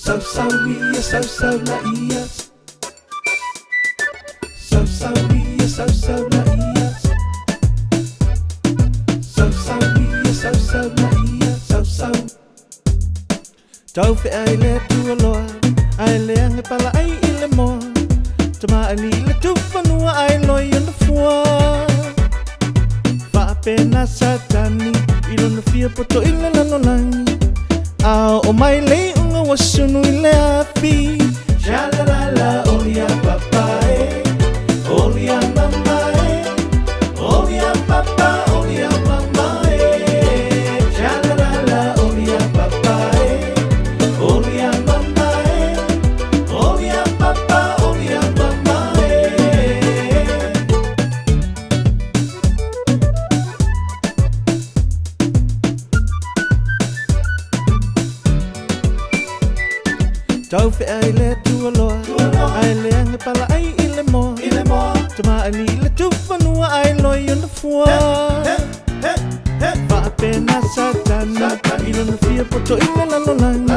Sausawiya, sausaulaias. Sausawiya, sausaulaias. Sausawiya, sausaulaias. Sausau. Tau fe ai le tu aloa, ai le ange pala ai i le moa. Tama ali le tu whanua ai loi on the fua. Whaapena satani, i lona fia poto i le lanolangi. Ao o mai le unga wasunu i le api. Shalalala, olia papae, olia mamae, olia papa, olia mamae. Shalalala, olia papae, olia mamae, olia papa, olia mamae. Tau fe ai le tu aloa, ai le ange pala ai i le moa. Tama ali le tu whanua ai loi on the fua. Whaapena satani, i lona fia poto i le lanolangi.